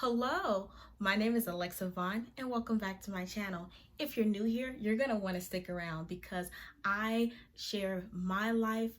Hello, my name is Alexa Vaughn and welcome back to my channel. If you're new here, you're going to want to stick around because I share my life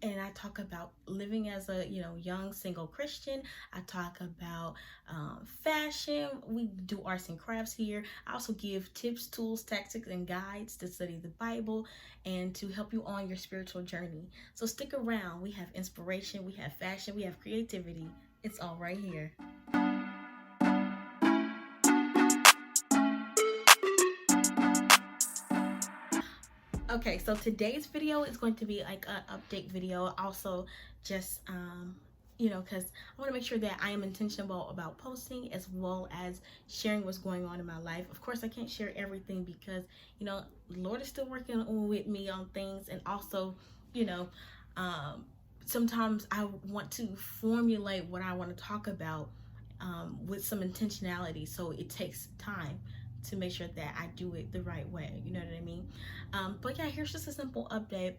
and I talk about living as a young single Christian. I talk about fashion. We do arts and crafts here. I also give tips, tools, tactics, and guides to study the Bible and to help you on your spiritual journey. So stick around. We have inspiration, we have fashion, we have creativity. It's all right here. Okay, so today's video is going to be like an update video. Also, just because I want to make sure that I am intentional about posting as well as sharing what's going on in my life. Of course, I can't share everything because the Lord is still working with me on things, and also, you know, sometimes I want to formulate what I want to talk about with some intentionality, so it takes time to make sure that I do it the right way. You know what I mean? But yeah, here's just a simple update.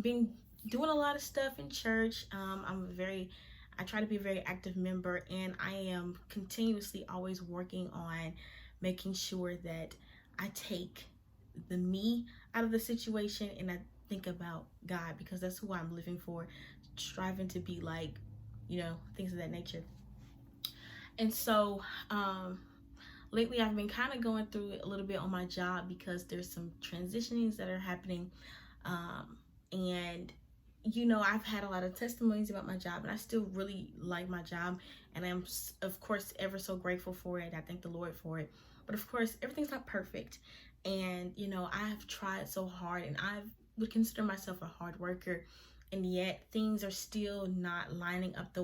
Been doing a lot of stuff in church. I try to be a very active member, and I am continuously always working on making sure that I take the me out of the situation and I think about God, because that's who I'm living for, striving to be like, things of that nature. And so, lately I've been kind of going through a little bit on my job because there's some transitionings that are happening. And I've had a lot of testimonies about my job, and I still really like my job, and I'm of course ever so grateful for it. I thank the Lord for it. But of course, everything's not perfect. And I've tried so hard, and I would consider myself a hard worker, and yet things are still not lining up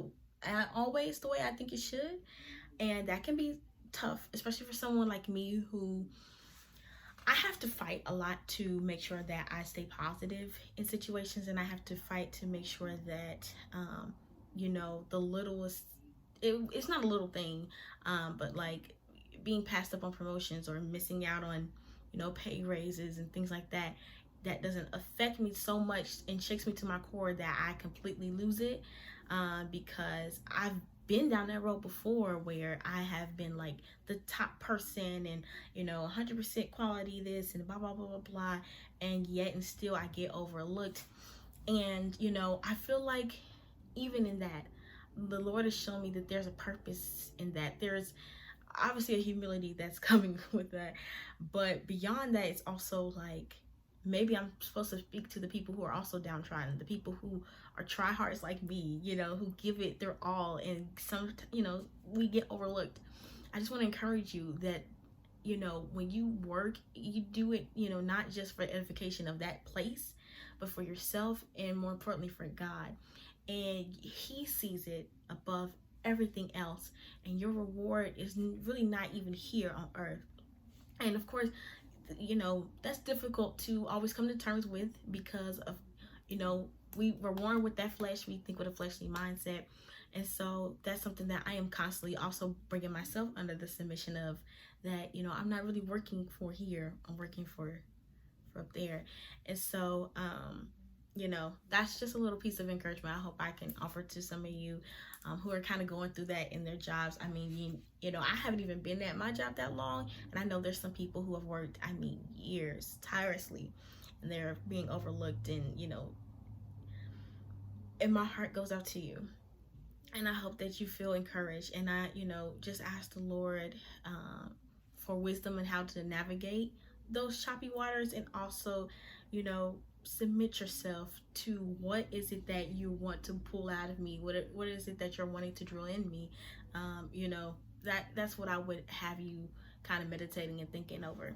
always the way I think it should. And that can be tough, especially for someone like me who I have to fight a lot to make sure that I stay positive in situations, and I have to fight to make sure that the littlest, it's not a little thing, but like being passed up on promotions or missing out on pay raises and things like that, that doesn't affect me so much and shakes me to my core that I completely lose it, because I've been down that road before where I have been like the top person and 100% quality this and blah blah blah blah blah, and yet and still I get overlooked. And I feel like even in that, the Lord has shown me that there's a purpose in that. There's obviously a humility that's coming with that, but beyond that, it's also like maybe I'm supposed to speak to the people who are also downtrodden, the people who are tryhards like me, who give it their all, and we get overlooked. I just want to encourage you that, when you work, you do it, not just for edification of that place, but for yourself and more importantly for God. And He sees it above everything else, and your reward is really not even here on earth. And of course, that's difficult to always come to terms with because of, we were born with that flesh. We think with a fleshly mindset. And so that's something that I am constantly also bringing myself under the submission of, that, I'm not really working for here. I'm working for up there. And so, that's just a little piece of encouragement I hope I can offer to some of you who are kind of going through that in their jobs. I mean, I haven't even been at my job that long, and I know there's some people who have worked, years tirelessly, and they're being overlooked, and my heart goes out to you. And I hope that you feel encouraged, and I, just ask the Lord for wisdom and how to navigate those choppy waters, and also, submit yourself to what is it that you want to pull out of me, what is it that you're wanting to drill in me. That's what I would have you kind of meditating and thinking over.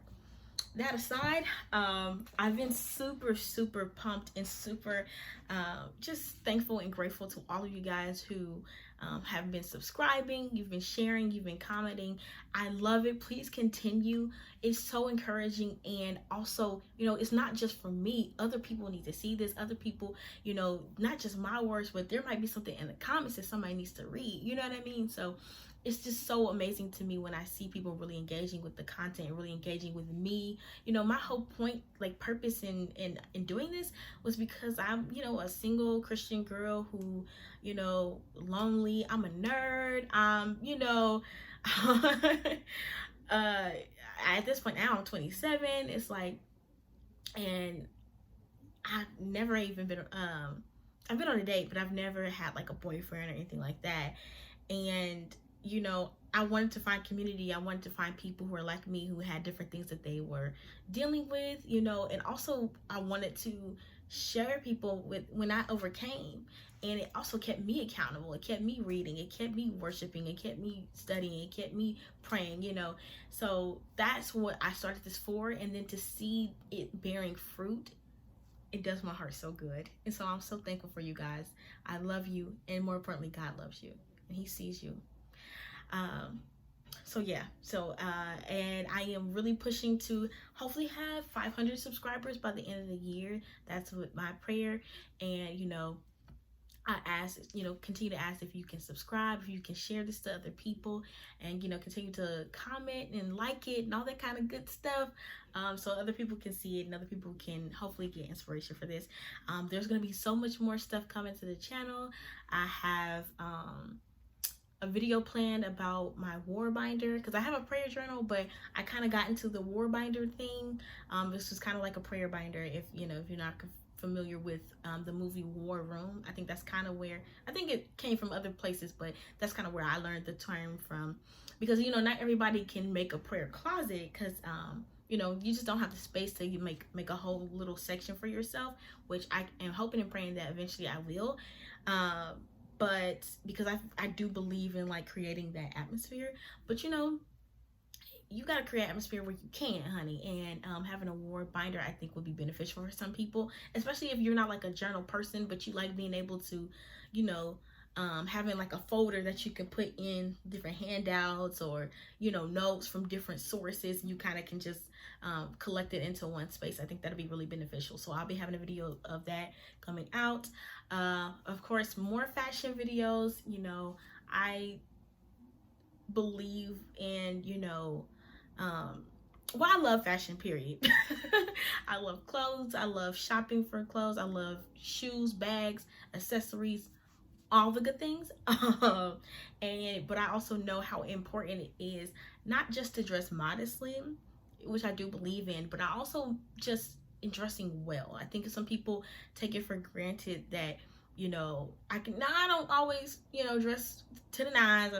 That aside, I've been super pumped and super just thankful and grateful to all of you guys who have been subscribing, you've been sharing, you've been commenting. I love it. Please continue. It's so encouraging. And also, it's not just for me. Other people need to see this. Other people, not just my words, but there might be something in the comments that somebody needs to read. You know what I mean? So it's just so amazing to me when I see people really engaging with the content, really engaging with me. You know, my whole point, like purpose in doing this was because I'm, you know, a single Christian girl who, you know, lonely. I'm a nerd. You know, at this point now I'm 27. It's like, and I've never even been I've been on a date, but I've never had like a boyfriend or anything like that. And you know, I wanted to find community. I wanted to find people who are like me, who had different things that they were dealing with, you know, and also I wanted to share people with when I overcame. And it also kept me accountable. It kept me reading. It kept me worshiping. It kept me studying. It kept me praying, you know. So that's what I started this for. And then to see it bearing fruit, it does my heart so good. And so I'm so thankful for you guys. I love you. And more importantly, God loves you. And he sees you. So yeah, and I am really pushing to hopefully have 500 subscribers by the end of the year. That's what my prayer. And you know, I ask, you know, continue to ask if you can subscribe, if you can share this to other people, and you know, continue to comment and like it and all that kind of good stuff, so other people can see it and other people can hopefully get inspiration for this. There's going to be so much more stuff coming to the channel. I have a video planned about my war binder, because I have a prayer journal, but I kind of got into the war binder thing. This is kind of like a prayer binder, if you know, if you're not familiar with the movie War Room. I think that's kind of where, I think it came from other places, but that's kind of where I learned the term from, because you know, not everybody can make a prayer closet, because you know, you just don't have the space to make a whole little section for yourself, which I am hoping and praying that eventually I will. But because I do believe in like creating that atmosphere, but you know, you got to create an atmosphere where you can, honey. And having a war binder, I think, would be beneficial for some people, especially if you're not like a journal person, but you like being able to, you know, having like a folder that you can put in different handouts or, you know, notes from different sources. You kind of can just collect it into one space. I think that'll be really beneficial. So I'll be having a video of that coming out. Of course, more fashion videos. You know, I believe in, you know, well, I love fashion, period. I love clothes. I love shopping for clothes. I love shoes, bags, accessories, all the good things. But I also know how important it is not just to dress modestly, which I do believe in, but I also just in dressing well. I think some people take it for granted that, you know, I don't always, you know, dress to the nines.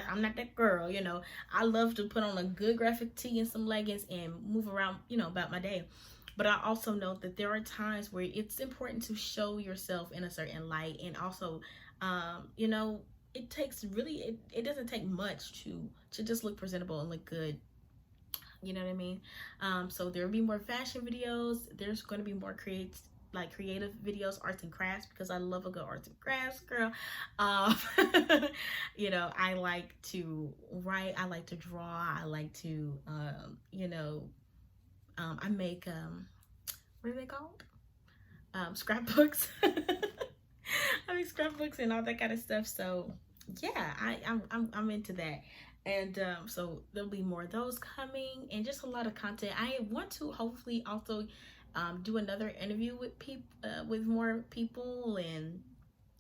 I'm not that girl, you know. I love to put on a good graphic tee and some leggings and move around, you know, about my day. But I also know that there are times where it's important to show yourself in a certain light. And also, you know, it takes really, it doesn't take much to just look presentable and look good. You know what I mean? So there'll be more fashion videos. There's going to be more creative videos, arts and crafts, because I love a good arts and crafts girl. You know, I like to write, I like to draw, I like to you know, I make what are they called, scrapbooks. I make scrapbooks and all that kind of stuff. So yeah, I'm into that. And so there'll be more of those coming, and just a lot of content. I want to hopefully also do another interview with with more people, and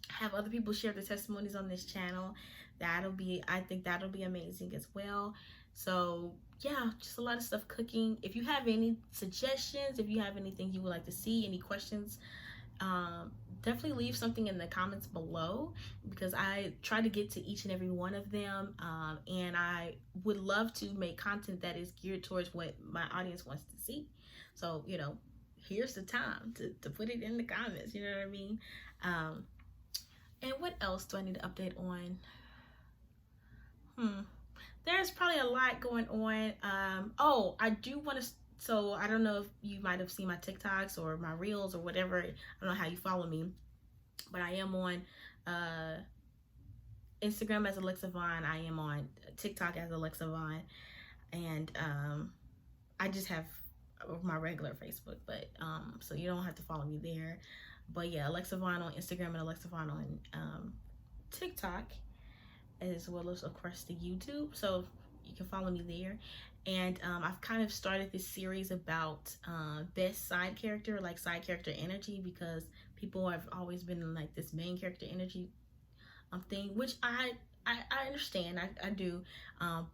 have other people share their testimonies on this channel. I think that'll be amazing as well. So yeah, just a lot of stuff cooking. If you have any suggestions, if you have anything you would like to see, any questions, definitely leave something in the comments below, because I try to get to each and every one of them, and I would love to make content that is geared towards what my audience wants to see. So, you know, here's the time to put it in the comments, you know what I mean? And what else do I need to update on? There's probably a lot going on. Oh, I do want to, so I don't know if you might have seen my TikToks or my reels or whatever. I don't know how you follow me, but I am on Instagram as Alexa Vaughn. I am on TikTok as Alexa Vaughn, and I just have my regular Facebook, but so you don't have to follow me there. But yeah, Alexa Vaughn on Instagram and Alexa Vaughn on TikTok. as well as of course the YouTube. So you can follow me there. And I've kind of started this series about best side character, like side character energy, because people have always been in like this main character energy thing, which I understand, I do,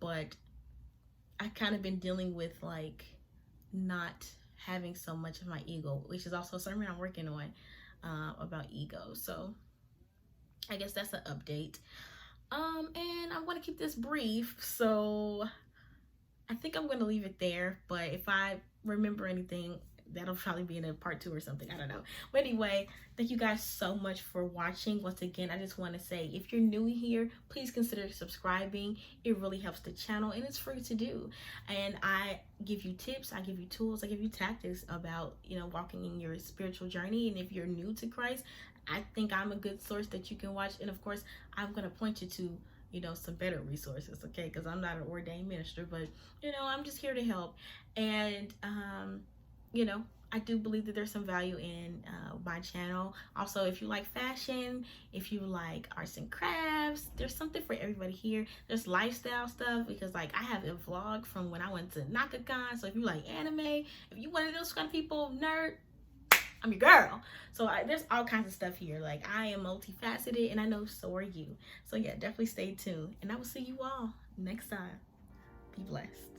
but I kind of been dealing with like not having so much of my ego, which is also something I'm working on about ego. So I guess that's an update. And I want to keep this brief, so I think I'm going to leave it there. But if I remember anything, that'll probably be in a part 2 or something. I don't know. But anyway, thank you guys so much for watching. Once again, I just want to say, if you're new here, please consider subscribing. It really helps the channel, and it's free to do. And I give you tips, I give you tools, I give you tactics about, you know, walking in your spiritual journey. And if you're new to Christ, I think I'm a good source that you can watch. And of course, I'm going to point you to, you know, some better resources, okay? Because I'm not an ordained minister, but, you know, I'm just here to help. And, you know, I do believe that there's some value in my channel. Also, if you like fashion, if you like arts and crafts, there's something for everybody here. There's lifestyle stuff, because like I have a vlog from when I went to NakaCon. So if you like anime, if you one of those kind of people, nerd, I'm your girl. So there's all kinds of stuff here. Like, I am multifaceted, and I know so are you. So yeah, definitely stay tuned, and I will see you all next time. Be blessed.